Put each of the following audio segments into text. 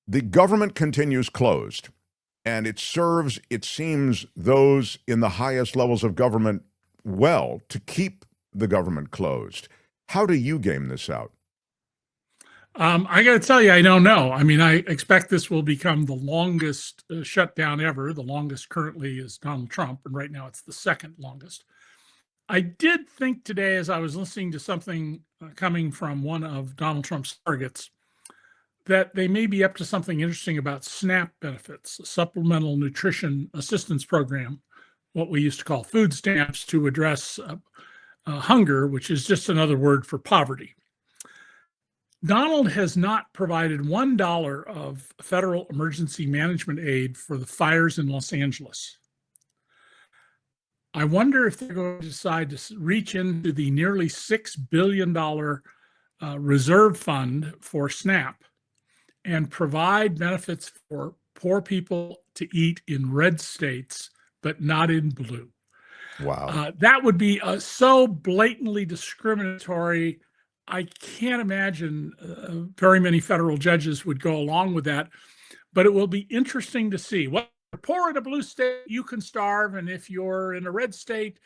The government continues closed, and it serves, it seems, those in the highest levels of government well to keep the government closed. How do you game this out? I got to tell you, I don't know. I mean, I expect this will become the longest shutdown ever. The longest currently is Donald Trump, and right now it's the second longest. I did think today, as I was listening to something coming from one of Donald Trump's targets, that they may be up to something interesting about SNAP benefits, a supplemental nutrition assistance program, what we used to call food stamps, to address hunger, which is just another word for poverty. Donald has not provided $1 of federal emergency management aid for the fires in Los Angeles. I wonder if they're going to decide to reach into the nearly $6 billion reserve fund for SNAP and provide benefits for poor people to eat in red states, but not in blue. Wow. That would be so blatantly discriminatory. I can't imagine very many federal judges would go along with that, but it will be interesting to see. Well, if you're poor in a blue state, you can starve, and if you're in a red state,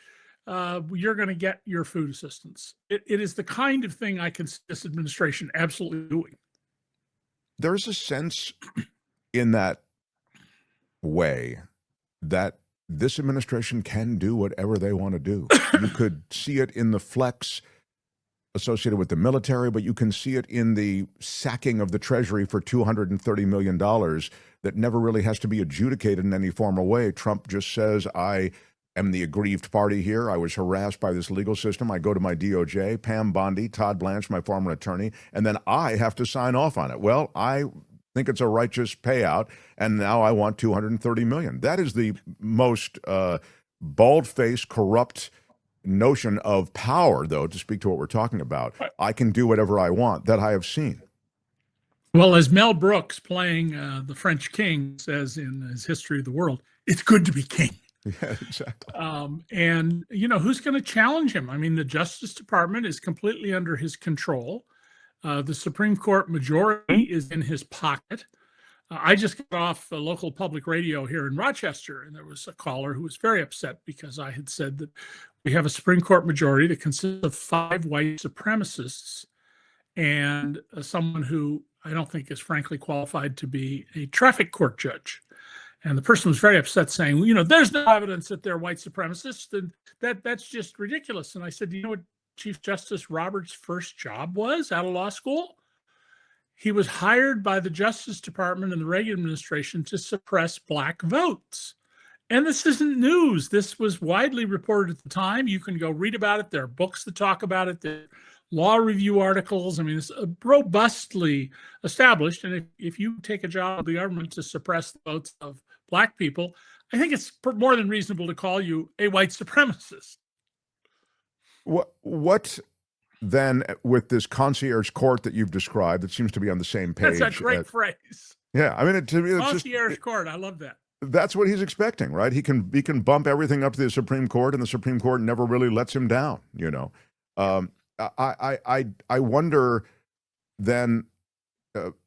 you're going to get your food assistance. It is the kind of thing I can see this administration absolutely doing. There's a sense in that way that this administration can do whatever they want to do. You could see it in the flex associated with the military, but you can see it in the sacking of the Treasury for $230 million that never really has to be adjudicated in any formal way. Trump just says, I am the aggrieved party here. I was harassed by this legal system. I go to my DOJ, Pam Bondi, Todd Blanche, my former attorney, and then I have to sign off on it. Well, I think it's a righteous payout, and now I want $230 million. That is the most bald-faced, corrupt notion of power, though, to speak to what we're talking about. I can do whatever I want, that I have seen. Well, as Mel Brooks, playing the French king, says in his History of the World, it's good to be king. Yeah, exactly. And, you know, who's going to challenge him? I mean, the Justice Department is completely under his control. The Supreme Court majority is in his pocket. I just got off a local public radio here in Rochester, and there was a caller who was very upset because I had said that we have a Supreme Court majority that consists of 5 white supremacists and someone who I don't think is frankly qualified to be a traffic court judge. And the person was very upset, saying, well, you know, there's no evidence that they're white supremacists, and that's just ridiculous. And I said, you know what Chief Justice Roberts' first job was out of law school? He was hired by the Justice Department and the Reagan administration to suppress black votes. And this isn't news. This was widely reported at the time. You can go read about it. There are books that talk about it. There are law review articles. I mean, it's robustly established. And if you take a job of the government to suppress the votes of black people, I think it's more than reasonable to call you a white supremacist. What then, with this concierge court that you've described, that seems to be on the same page? That's a great phrase. Yeah, I mean, concierge court. I love that. That's what he's expecting, right? He can bump everything up to the Supreme Court, and the Supreme Court never really lets him down. You know, I wonder then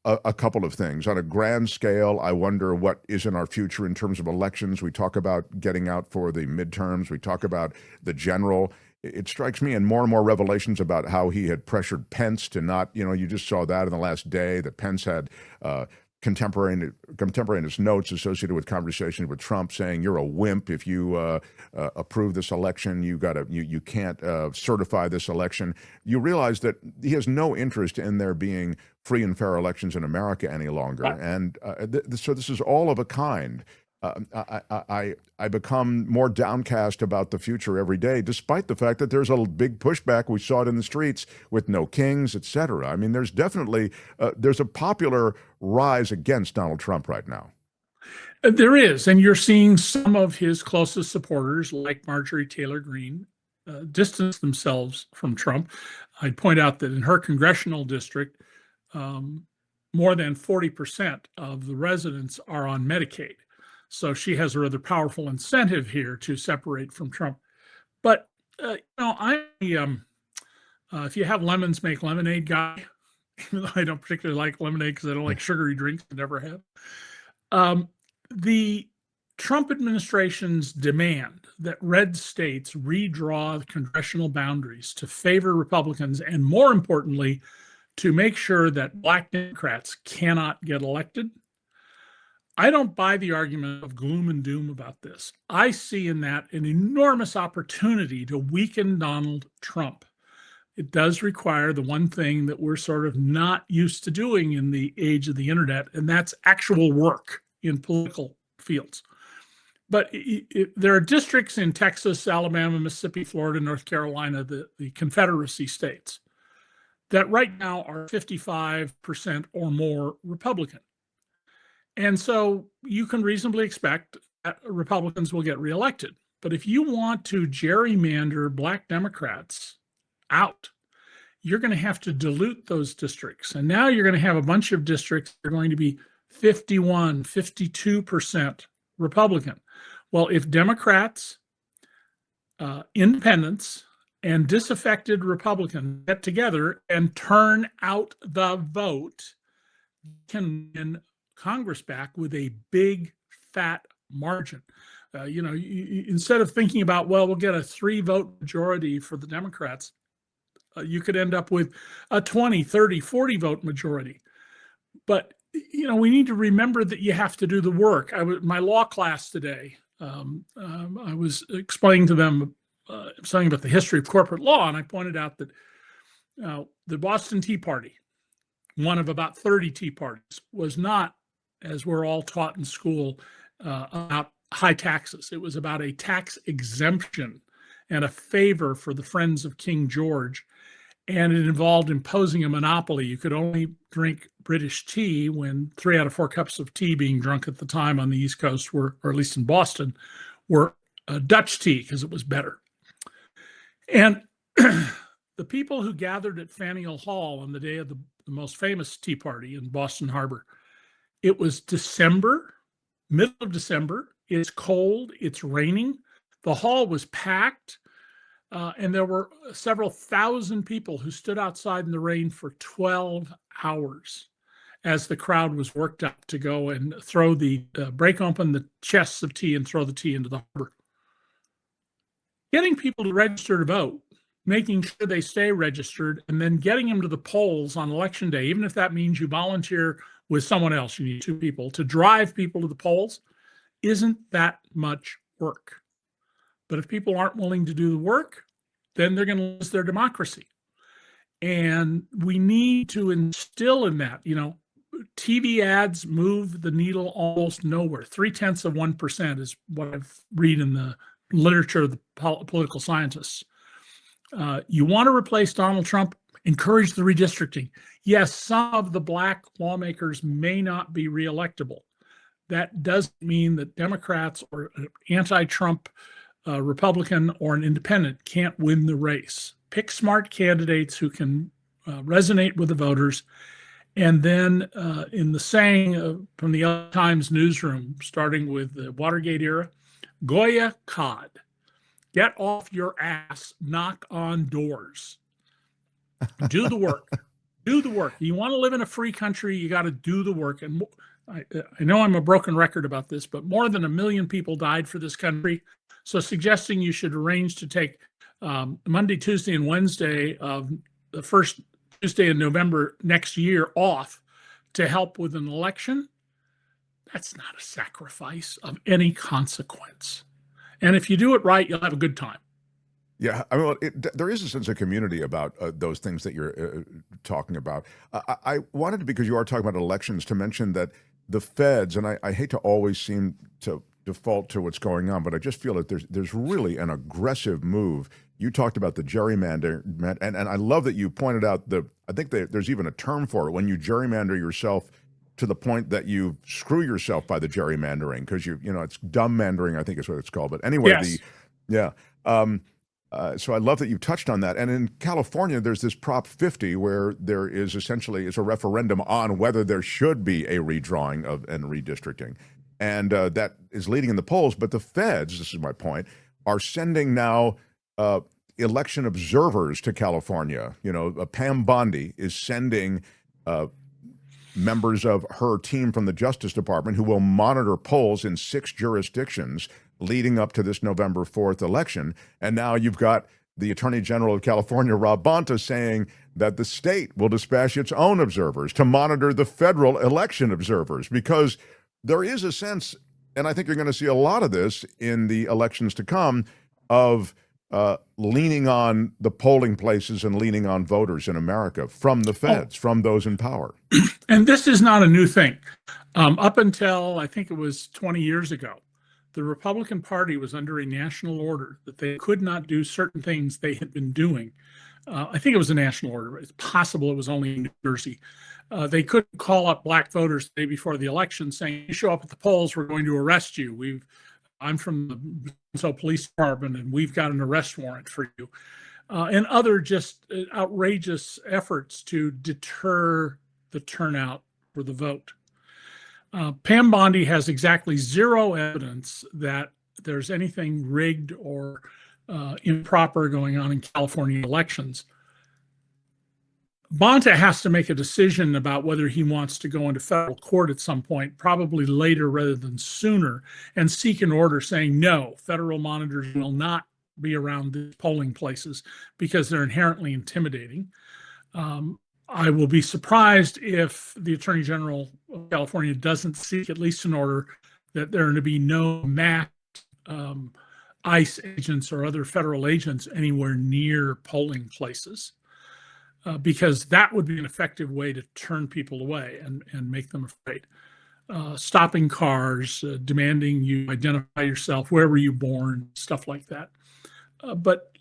a couple of things on a grand scale. I wonder what is in our future in terms of elections. We talk about getting out for the midterms. We talk about the general. It strikes me, and more revelations about how he had pressured Pence to not, you know, you just saw that in the last day, that Pence had contemporaneous notes associated with conversations with Trump saying, you're a wimp if you approve this election. You can't certify this election. You realize that he has no interest in there being free and fair elections in America any longer. Right. And so this is all of a kind. I become more downcast about the future every day, despite the fact that there's a big pushback. We saw it in the streets with no kings, et cetera. I mean, there's definitely there's a popular rise against Donald Trump right now. There is, and you're seeing some of his closest supporters, like Marjorie Taylor Greene, distance themselves from Trump. I'd point out that in her congressional district, more than 40% of the residents are on Medicaid. So she has a rather powerful incentive here to separate from Trump. But, you know, if you have lemons, make lemonade guy. even though I don't particularly like lemonade because I don't like sugary drinks. I never have. The Trump administration's demand that red states redraw the congressional boundaries to favor Republicans, and more importantly, to make sure that Black Democrats cannot get elected. I don't buy the argument of gloom and doom about this. I see in that an enormous opportunity to weaken Donald Trump. It does require the one thing that we're sort of not used to doing in the age of the internet, and that's actual work in political fields. But there are districts in Texas, Alabama, Mississippi, Florida, North Carolina, the Confederacy states, that right now are 55% or more Republican. And so you can reasonably expect that Republicans will get reelected. But if you want to gerrymander Black Democrats out, you're going to have to dilute those districts. And now you're going to have a bunch of districts that are going to be 51, 52% Republican. Well, if Democrats, independents, and disaffected Republicans get together and turn out the vote, can win Congress back with a big, fat margin. Instead of thinking about, well, we'll get a 3-vote majority for the Democrats, you could end up with a 20, 30, 40 vote majority. But, we need to remember that you have to do the work. My law class today, I was explaining to them something about the history of corporate law, and I pointed out that the Boston Tea Party, one of about 30 Tea Parties, was not, as we're all taught in school, about high taxes. It was about a tax exemption and a favor for the friends of King George. And it involved imposing a monopoly. You could only drink British tea when 3 out of 4 cups of tea being drunk at the time on the East Coast were, or at least in Boston, were Dutch tea because it was better. And the people who gathered at Faneuil Hall on the day of the most famous Tea Party in Boston Harbor, it was December, middle of December. It's cold. It's raining. The hall was packed. And there were several thousand people who stood outside in the rain for 12 hours as the crowd was worked up to go and break open the chests of tea and throw the tea into the harbor. Getting people to register to vote, making sure they stay registered, and then getting them to the polls on election day, even if that means you volunteer with someone else, you need 2 people to drive people to the polls, isn't that much work. But if people aren't willing to do the work, then they're going to lose their democracy. And we need to instill in that, TV ads move the needle almost nowhere. 0.3% is what I've read in the literature of the political scientists. You want to replace Donald Trump, encourage the redistricting. Yes, some of the Black lawmakers may not be reelectable. That doesn't mean that Democrats or anti-Trump Republican or an independent can't win the race. Pick smart candidates who can resonate with the voters. And then in the saying from the LA Times newsroom, starting with the Watergate era, Goya Cod, get off your ass, knock on doors. Do the work. Do the work. You want to live in a free country, you got to do the work. And I know I'm a broken record about this, but more than 1 million people died for this country. So suggesting you should arrange to take Monday, Tuesday, and Wednesday of the first Tuesday in November next year off to help with an election, that's not a sacrifice of any consequence. And if you do it right, you'll have a good time. Yeah, I mean, there is a sense of community about those things that you're talking about. I wanted to, because you are talking about elections, to mention that the feds, and I hate to always seem to default to what's going on, but I just feel that there's really an aggressive move. You talked about the gerrymander, and I love that you pointed out I think there's even a term for it, when you gerrymander yourself to the point that you screw yourself by the gerrymandering, because it's dumbmandering, I think is what it's called. But anyway, Yes. so I love that you touched on that. And in California, there's this Prop 50 where there is essentially a referendum on whether there should be a redrawing and redistricting. And that is leading in the polls. But the feds, this is my point, are sending now election observers to California. Pam Bondi is sending members of her team from the Justice Department who will monitor polls in 6 jurisdictions leading up to this November 4th election. And now you've got the Attorney General of California, Rob Bonta, saying that the state will dispatch its own observers to monitor the federal election observers, because there is a sense, and I think you're going to see a lot of this in the elections to come, of leaning on the polling places and leaning on voters in America from the feds, from those in power. And this is not a new thing. Up until, I think it was 20 years ago, the Republican Party was under a national order that they could not do certain things they had been doing. I think it was a national order. It's possible it was only in New Jersey. They couldn't call up black voters the day before the election saying, you show up at the polls, we're going to arrest you. I'm from the police department and we've got an arrest warrant for you. And other just outrageous efforts to deter the turnout for the vote. Pam Bondi has exactly zero evidence that there's anything rigged or improper going on in California elections. Bonta has to make a decision about whether he wants to go into federal court at some point, probably later rather than sooner, and seek an order saying, no, federal monitors will not be around the polling places because they're inherently intimidating. I will be surprised if the Attorney General of California doesn't seek at least an order that there are to be no mass ICE agents or other federal agents anywhere near polling places. Because that would be an effective way to turn people away and make them afraid. Stopping cars, demanding you identify yourself, where were you born, stuff like that. But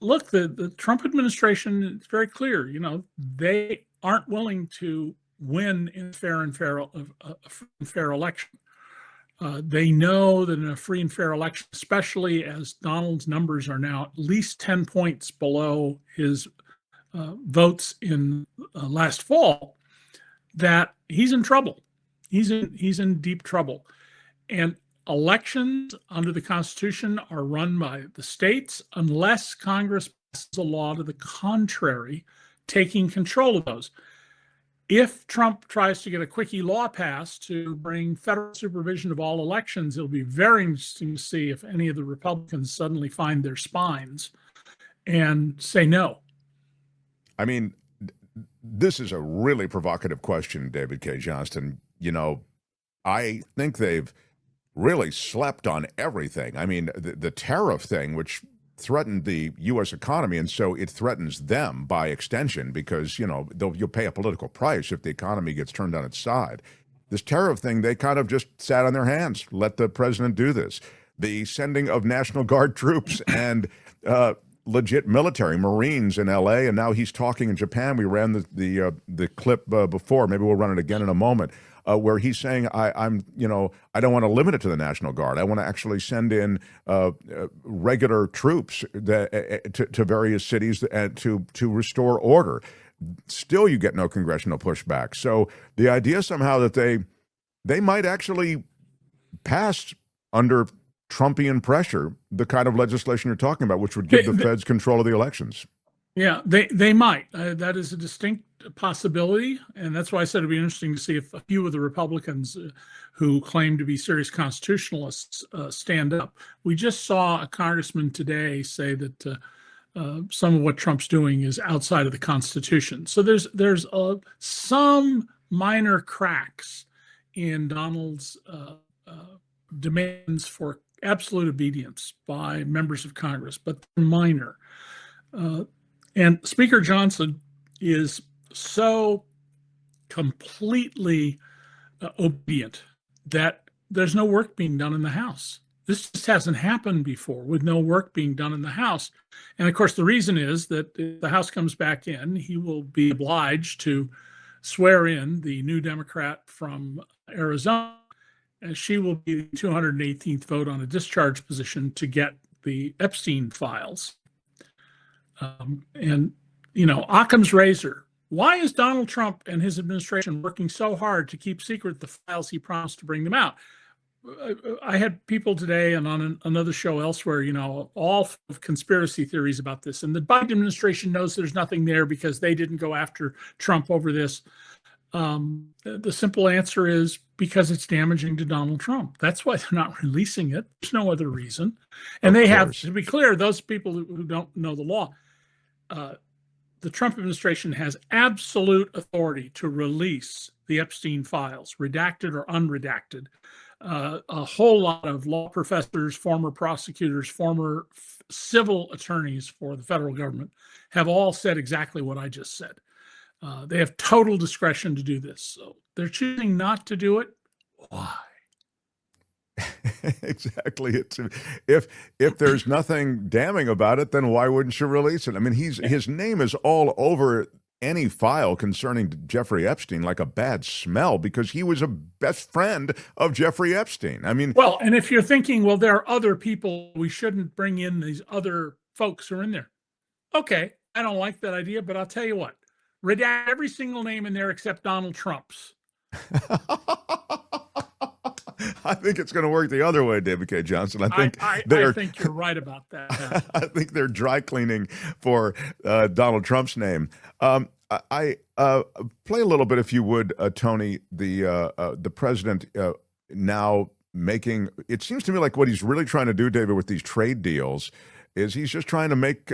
look, the Trump administration is very clear. You know, they aren't willing to win in a fair election. They know that in a free and fair election, especially as Donald's numbers are now at least 10 points below his votes in last fall, that he's in trouble. He's in deep trouble. And elections under the Constitution are run by the states unless Congress passes a law to the contrary, taking control of those. If Trump tries to get a quickie law passed to bring federal supervision of all elections, it'll be very interesting to see if any of the Republicans suddenly find their spines and say no. I mean, this is a really provocative question, David K. Johnston. You know, I think they've really slept on everything. I mean, the tariff thing, which threatened the U.S. economy, and so it threatens them by extension because, you know, you'll pay a political price if the economy gets turned on its side. This tariff thing, they kind of just sat on their hands, let the president do this. The sending of National Guard troops and legit military, Marines in L.A., and now he's talking in Japan. We ran the clip before. Maybe we'll run it again in a moment, where he's saying, I don't want to limit it to the National Guard. I want to actually send in regular troops to various cities to restore order. Still, you get no congressional pushback. So the idea somehow that they might actually pass under Trumpian pressure the kind of legislation you're talking about, which would give the feds control of the elections. Yeah, they might. That is a distinct possibility, and that's why I said it'd be interesting to see if a few of the Republicans who claim to be serious constitutionalists stand up. We just saw a congressman today say that some of what Trump's doing is outside of the Constitution. So there's some minor cracks in Donald's demands for absolute obedience by members of Congress, but they're minor. And Speaker Johnston is so completely obedient that there's no work being done in the House. This just hasn't happened before with no work being done in the House. And of course, the reason is that if the House comes back in, he will be obliged to swear in the new Democrat from Arizona, and she will be the 218th vote on a discharge position to get the Epstein files. And, you know, Occam's razor. Why is Donald Trump and his administration working so hard to keep secret the files he promised to bring them out? I had people today and on another show elsewhere, you know, all of conspiracy theories about this. And the Biden administration knows there's nothing there because they didn't go after Trump over this. The simple answer is because it's damaging to Donald Trump. That's why they're not releasing it. There's no other reason. And Of they have, course. to be clear, those people who don't know the law, the Trump administration has absolute authority to release the Epstein files, redacted or unredacted. A whole lot of law professors, former prosecutors, former civil attorneys for the federal government have all said exactly what I just said. They have total discretion to do this. So they're choosing not to do it. Why? Exactly. It's if there's nothing damning about it, then why wouldn't you release it? I mean, his name is all over any file concerning Jeffrey Epstein like a bad smell because he was a best friend of Jeffrey Epstein. I mean, well, and if you're thinking, well, there are other people, we shouldn't bring in these other folks who are in there. Okay, I don't like that idea, but I'll tell you what, redact every single name in there except Donald Trump's. I think it's going to work the other way, David K. Johnston. I think you're right about that. I think they're dry cleaning for Donald Trump's name. I play a little bit, if you would, Tony. The president now making it seems to me like what he's really trying to do, David, with these trade deals, is he's just trying to make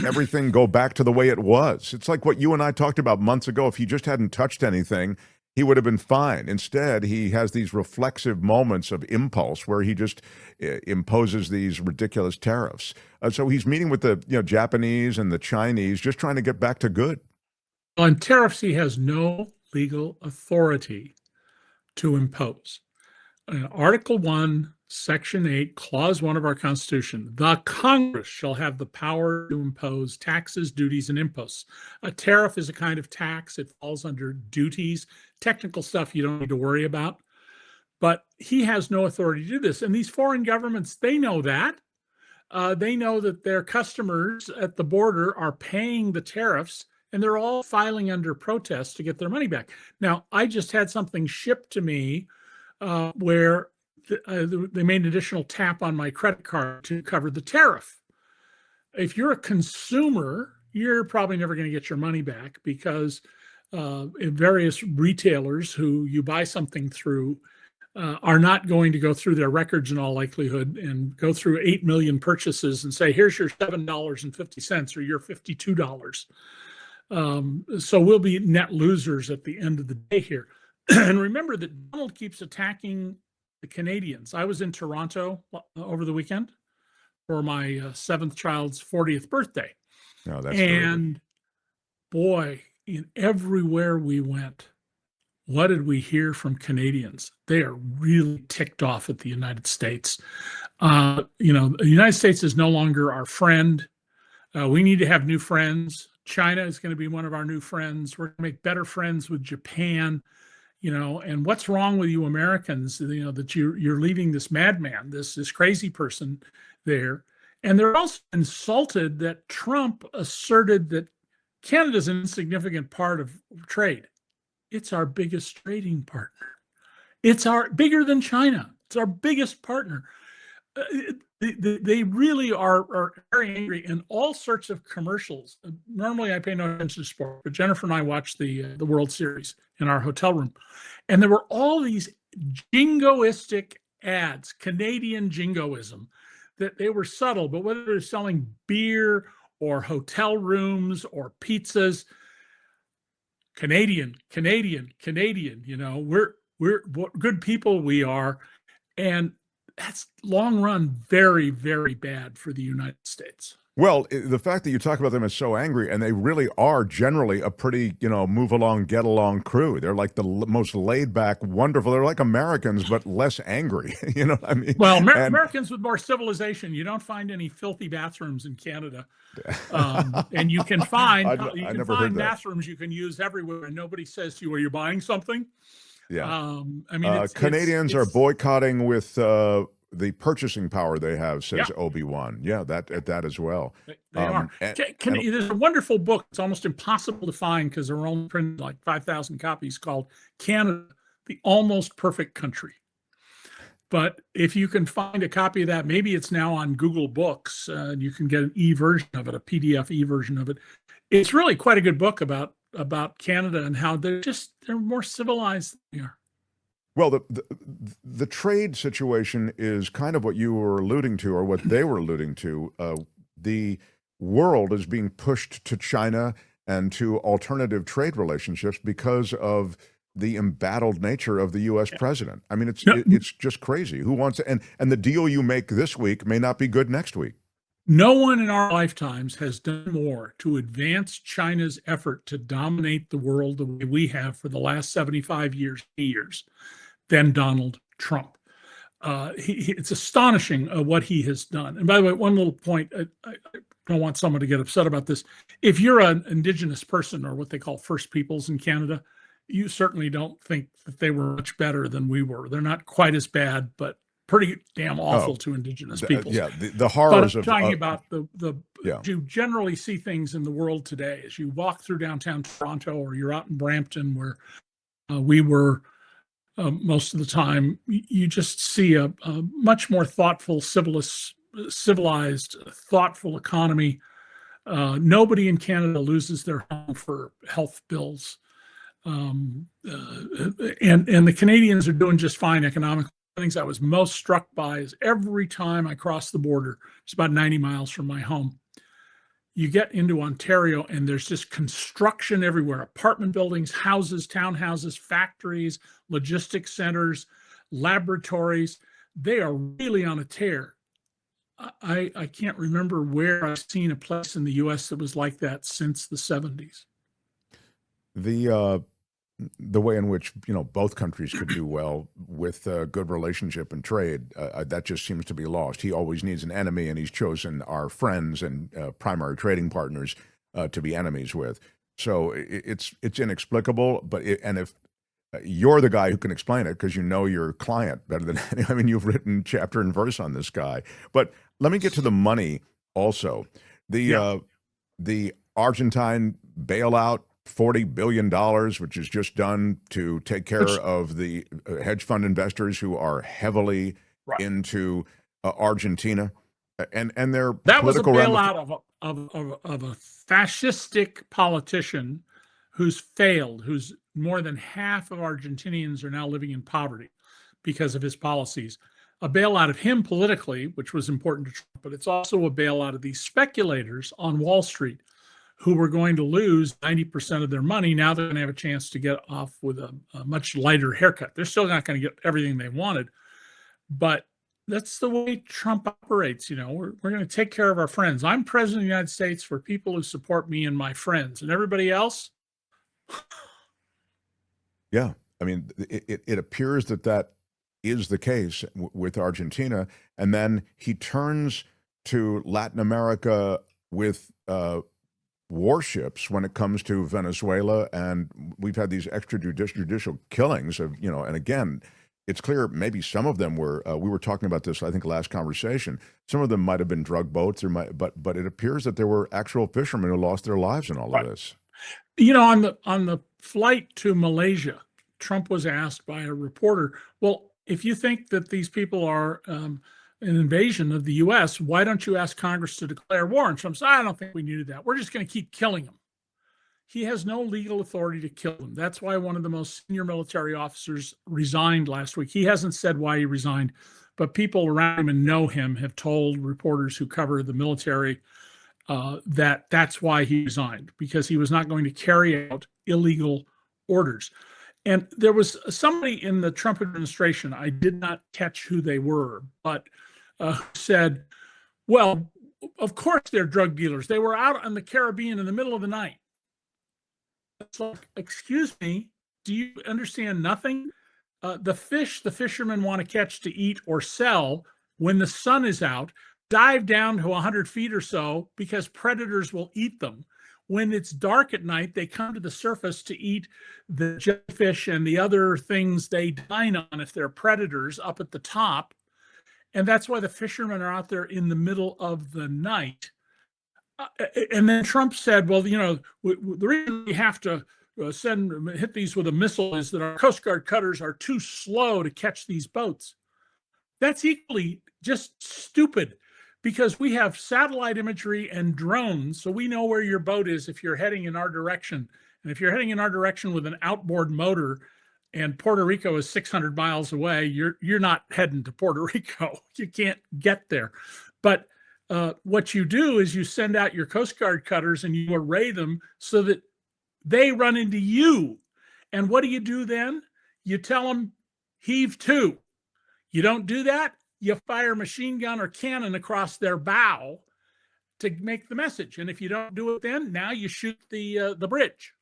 everything go back to the way it was. It's like what you and I talked about months ago. If he just hadn't touched anything, he would have been fine. Instead, he has these reflexive moments of impulse where he just imposes these ridiculous tariffs. So he's meeting with the Japanese and the Chinese, just trying to get back to good. On tariffs, he has no legal authority to impose. Article 1, Section 8, Clause 1 of our Constitution, the Congress shall have the power to impose taxes, duties, and imposts. A tariff is a kind of tax. It falls under duties, technical stuff you don't need to worry about. But he has no authority to do this. And these foreign governments, they know that. They know that their customers at the border are paying the tariffs, and they're all filing under protest to get their money back. Now, I just had something shipped to me where they made an additional tap on my credit card to cover the tariff. If you're a consumer, you're probably never going to get your money back because various retailers who you buy something through are not going to go through their records in all likelihood and go through 8 million purchases and say, here's your $7.50 or your $52. So we'll be net losers at the end of the day here. And remember that Donald keeps attacking the Canadians. I was in Toronto over the weekend for my seventh child's 40th birthday. Oh, that's and boy, in everywhere we went, what did we hear from Canadians? They are really ticked off at the United States. The United States is no longer our friend. We need to have new friends. China is going to be one of our new friends. We're going to make better friends with Japan. And what's wrong with you Americans, that you're leaving this madman, this crazy person there. And they're also insulted that Trump asserted that Canada's an insignificant part of trade. It's our biggest trading partner. It's bigger than China. It's our biggest partner. They really are very angry in all sorts of commercials. Normally, I pay no attention to sport, but Jennifer and I watched the World Series in our hotel room, and there were all these jingoistic ads, Canadian jingoism, that they were subtle, but whether they're selling beer or hotel rooms or pizzas, Canadian. We're good people. We are, and that's long run very, very bad for the United States. Well, the fact that you talk about them as so angry, and they really are generally a pretty, move along, get along crew. They're like the most laid back, wonderful. They're like Americans, but less angry. You know what I mean? Well, Americans with more civilization. You don't find any filthy bathrooms in Canada. And you can find, bathrooms you can use everywhere, and nobody says to you, are you buying something? Yeah. Canadians are boycotting with the purchasing power they have, says Obi-Wan. Yeah, that as well. They are. There's a wonderful book. It's almost impossible to find because there are only printed like 5,000 copies, called Canada, the Almost Perfect Country. But if you can find a copy of that, maybe it's now on Google Books, and you can get an e-version of it, a PDF e-version of it. It's really quite a good book about Canada and how they're more civilized than we are. Well, the trade situation is kind of what you were alluding to, or what they were alluding to. The world is being pushed to China and to alternative trade relationships because of the embattled nature of the U.S. president. I mean, it's just crazy. Who wants and the deal you make this week may not be good next week. No one in our lifetimes has done more to advance China's effort to dominate the world the way we have for the last 75 years than Donald Trump. It's astonishing what he has done. And by the way, one little point, I don't want someone to get upset about this. If you're an Indigenous person, or what they call First Peoples in Canada, you certainly don't think that they were much better than we were. They're not quite as bad, but pretty damn awful to Indigenous peoples. Yeah, the horrors but I'm talking about yeah. You generally see things in the world today as you walk through downtown Toronto, or you're out in Brampton, where we were most of the time. You just see a much more thoughtful, civilized, thoughtful economy. Nobody in Canada loses their home for health bills. And the Canadians are doing just fine economically. Things I was most struck by is every time I cross the border, it's about 90 miles from my home, you get into Ontario and there's just construction everywhere: apartment buildings, houses, townhouses, factories, logistics centers, laboratories. They are really on a tear. I can't remember where I've seen a place in the U.S. that was like that since the 70s. The way in which both countries could do well with good relationship and trade, that just seems to be lost. He always needs an enemy, and he's chosen our friends and primary trading partners to be enemies with. So it's inexplicable. But if you're the guy who can explain it, because you know your client better than any, I mean, you've written chapter and verse on this guy. But let me get to the money also. The Argentine bailout, $40 billion, which is just done to take care of the hedge fund investors who are heavily into Argentina, and their that was a political bailout of a fascistic politician who's failed, who's more than half of Argentinians are now living in poverty because of his policies. A bailout of him politically, which was important to Trump, but it's also a bailout of these speculators on Wall Street who were going to lose 90% of their money. Now they're going to have a chance to get off with a much lighter haircut. They're still not going to get everything they wanted, but that's the way Trump operates. We're going to take care of our friends. I'm president of the United States for people who support me and my friends, and everybody else. Yeah. I mean, it appears that is the case with Argentina. And then he turns to Latin America with warships when it comes to Venezuela, and we've had these extrajudicial killings of, and again, it's clear maybe some of them were, we were talking about this, I think, last conversation, some of them might have been drug boats, but it appears that there were actual fishermen who lost their lives in all of this. On the flight to Malaysia, Trump was asked by a reporter, well, if you think that these people are an invasion of the U.S., why don't you ask Congress to declare war? And Trump said, I don't think we needed that. We're just going to keep killing them. He has no legal authority to kill them. That's why one of the most senior military officers resigned last week. He hasn't said why he resigned, but people around him and know him have told reporters who cover the military that that's why he resigned, because he was not going to carry out illegal orders. And there was somebody in the Trump administration, I did not catch who they were, but said, well, of course they're drug dealers. They were out in the Caribbean in the middle of the night. It's like, excuse me, do you understand nothing? The fish the fishermen want to catch to eat or sell when the sun is out dive down to 100 feet or so because predators will eat them. When it's dark at night, they come to the surface to eat the jellyfish and the other things they dine on if they're predators up at the top. And that's why the fishermen are out there in the middle of the night. And then Trump said, well, the reason we have to hit these with a missile is that our Coast Guard cutters are too slow to catch these boats. That's equally just stupid, because we have satellite imagery and drones, so we know where your boat is if you're heading in our direction. And if you're heading in our direction with an outboard motor and Puerto Rico is 600 miles away, you're not heading to Puerto Rico. You can't get there. But what you do is you send out your Coast Guard cutters and you array them so that they run into you. And what do you do then? You tell them, heave to. You don't do that, you fire a machine gun or cannon across their bow to make the message. And if you don't do it then, now you shoot the bridge.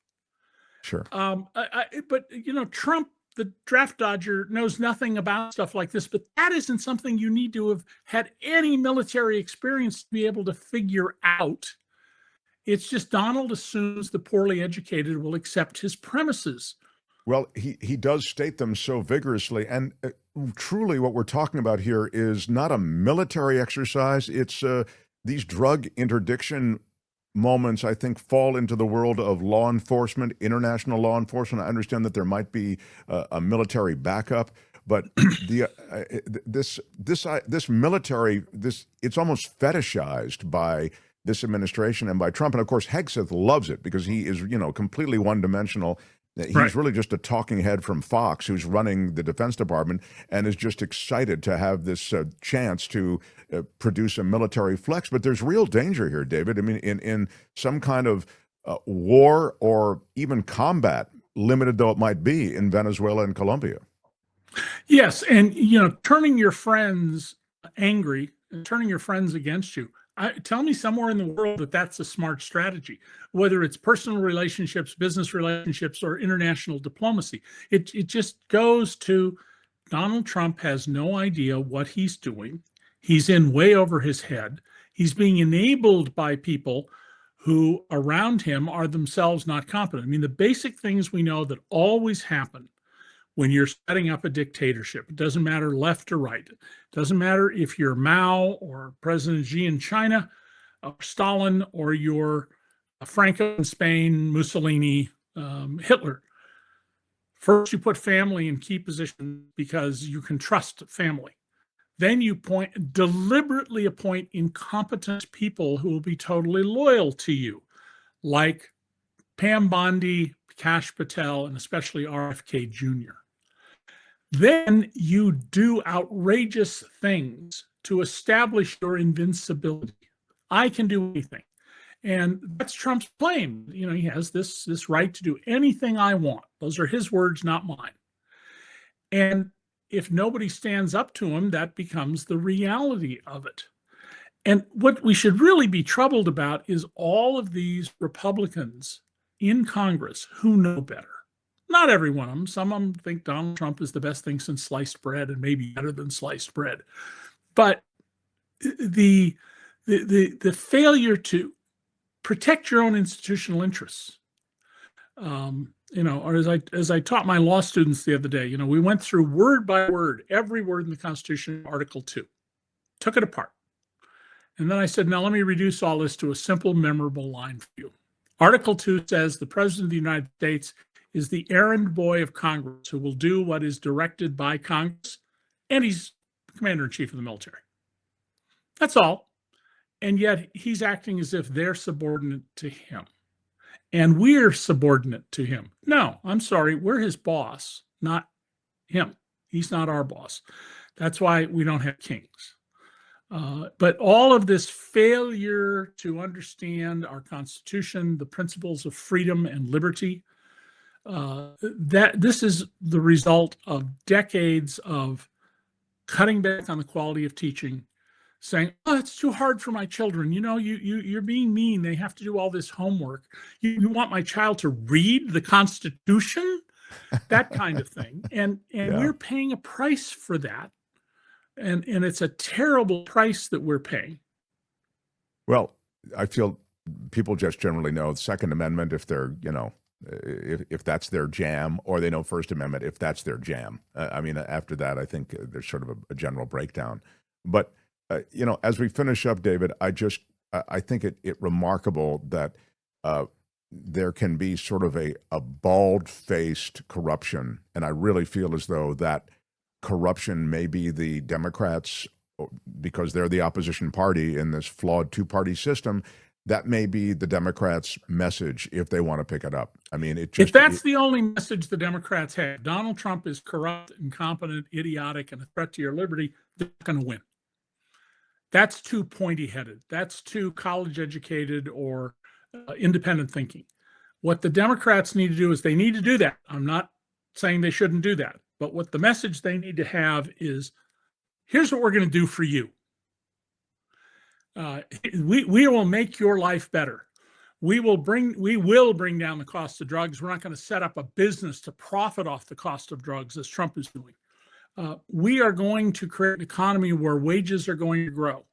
Sure. But, you know, Trump, the draft dodger, knows nothing about stuff like this, but that isn't something you need to have had any military experience to be able to figure out. It's just Donald assumes the poorly educated will accept his premises. Well, he does state them so vigorously. And truly what we're talking about here is not a military exercise. It's these drug interdiction moments, I think, fall into the world of law enforcement, international law enforcement. I understand that there might be a military backup, but this military, it's almost fetishized by this administration and by Trump. And of course, Hegseth loves it because he is, you know, completely one-dimensional. He's Right. really just a talking head from Fox who's running the Defense Department and is just excited to have this chance to produce a military flex. But there's real danger here, David. I mean, in some kind of war or even combat, limited though it might be, in Venezuela and Colombia. Yes. And, you know, turning your friends angry and turning your friends against you. Tell me somewhere in the world that that's a smart strategy, whether it's personal relationships, business relationships, or international diplomacy. It just goes to Donald Trump has no idea what he's doing. He's in way over his head. He's being enabled by people who around him are themselves not competent. I mean, the basic things we know that always happen when you're setting up a dictatorship. It doesn't matter left or right. It doesn't matter if you're Mao or President Xi in China, or Stalin, or you're Franco in Spain, Mussolini, Hitler. First, you put family in key positions because you can trust family. Then you deliberately appoint incompetent people who will be totally loyal to you, like Pam Bondi, Kash Patel, and especially RFK Jr. Then you do outrageous things to establish your invincibility. I can do anything. And that's Trump's claim. You know, he has this right to do anything I want. Those are his words, not mine. And if nobody stands up to him, that becomes the reality of it. And what we should really be troubled about is all of these Republicans in Congress who know better. Not every one of them. Some of them think Donald Trump is the best thing since sliced bread and maybe better than sliced bread. But the failure to protect your own institutional interests, you know, or as I taught my law students the other day, you know, we went through word by word, every word in the Constitution, Article 2, took it apart. And then I said, now let me reduce all this to a simple, memorable line for you. Article 2 says the President of the United States is the errand boy of Congress who will do what is directed by Congress, and he's commander-in-chief of the military. That's all. And yet he's acting as if they're subordinate to him. And we're subordinate to him. No, I'm sorry, we're his boss, not him. He's not our boss. That's why we don't have kings. But all of this failure to understand our Constitution, the principles of freedom and liberty, that this is the result of decades of cutting back on the quality of teaching, saying, "Oh, it's too hard for my children. You know, you're being mean. They have to do all this homework. You want my child to read the Constitution?" That kind of thing. And Yeah. we're paying a price for that. And it's a terrible price that we're paying. Well, I feel people just generally know the Second Amendment if they're, you know, if that's their jam, or they know First Amendment if that's their jam. I mean, after that, I think there's sort of a general breakdown. But, you know, as we finish up, David, I think it remarkable that there can be sort of a bald-faced corruption. And I really feel as though that corruption may be the Democrats, because they're the opposition party in this flawed two-party system. that may be the Democrats' message if they want to pick it up. I mean, if that's the only message the Democrats have, Donald Trump is corrupt, incompetent, idiotic, and a threat to your liberty, they're not going to win. That's too pointy-headed. That's too college-educated or independent thinking. What the Democrats need to do is they need to do that. I'm not saying they shouldn't do that. But what the message they need to have is, here's what we're going to do for you. We will make your life better. We will bring down the cost of drugs. We're not going to set up a business to profit off the cost of drugs as Trump is doing. We are going to create an economy where wages are going to grow.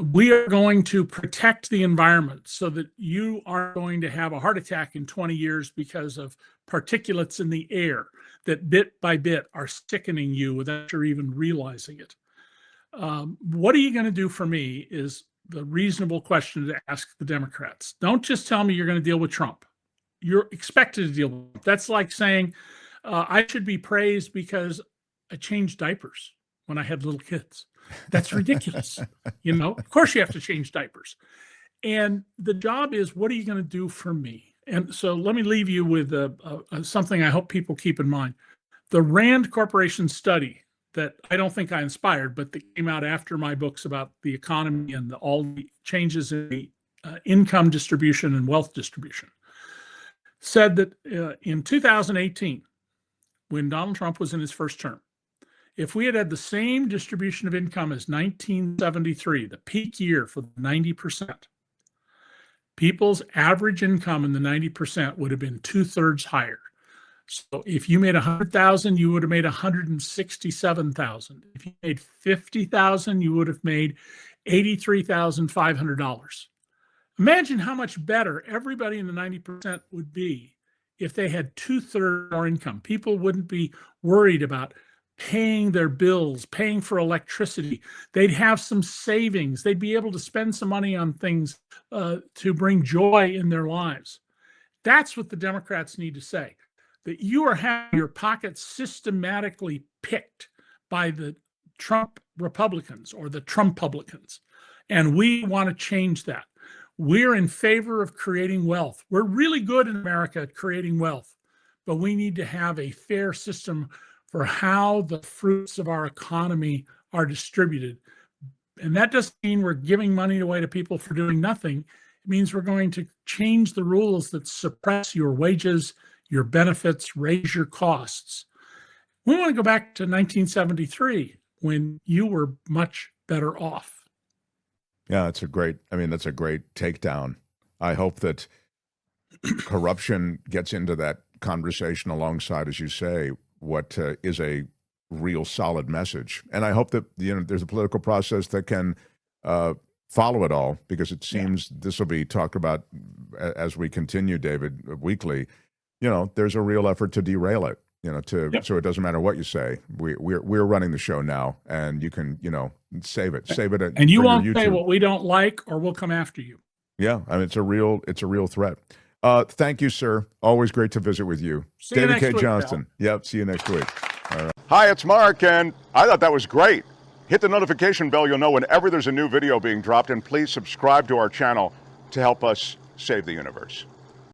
We are going to protect the environment so that you aren't going to have a heart attack in 20 years because of particulates in the air that bit by bit are sickening you without you even realizing it. What are you going to do for me is the reasonable question to ask the Democrats. Don't just tell me you're going to deal with Trump. You're expected to deal with Trump. That's like saying, I should be praised because I changed diapers when I had little kids. That's ridiculous. Of course you have to change diapers. And the job is, what are you going to do for me? And so let me leave you with something I hope people keep in mind. The Rand Corporation study that I don't think I inspired, but that came out after my books about the economy and all the changes in the income distribution and wealth distribution, said that in 2018, when Donald Trump was in his first term, if we had the same distribution of income as 1973, the peak year for 90%, people's average income in the 90% would have been 2/3 higher. So if you made 100,000, you would have made 167,000. If you made 50,000, you would have made $83,500. Imagine how much better everybody in the 90% would be if they had 2/3 more income. People wouldn't be worried about paying their bills, paying for electricity. They'd have some savings. They'd be able to spend some money on things to bring joy in their lives. That's what the Democrats need to say, that you are having your pockets systematically picked by the Trump Republicans or the Trumpublicans. And we want to change that. We're in favor of creating wealth. We're really good in America at creating wealth, but we need to have a fair system for how the fruits of our economy are distributed. And that doesn't mean we're giving money away to people for doing nothing. It means we're going to change the rules that suppress your wages, your benefits, raise your costs. We want to go back to 1973 when you were much better off. Yeah, that's a great takedown. I hope that corruption gets into that conversation alongside, as you say, what is a real solid message. And I hope that there's a political process that can follow it all, because it seems this will be talked about as we continue, David, weekly. There's a real effort to derail it. So it doesn't matter what you say. We're running the show now, and you can save it. And you won't say what we don't like, or we'll come after you. Yeah, I mean it's a real threat. Thank you, sir. Always great to visit with you. See you David K. next week, Johnston. Bill. Yep, see you next week. All right. Hi, it's Mark, and I thought that was great. Hit the notification bell. You'll know whenever there's a new video being dropped, and please subscribe to our channel to help us save the universe.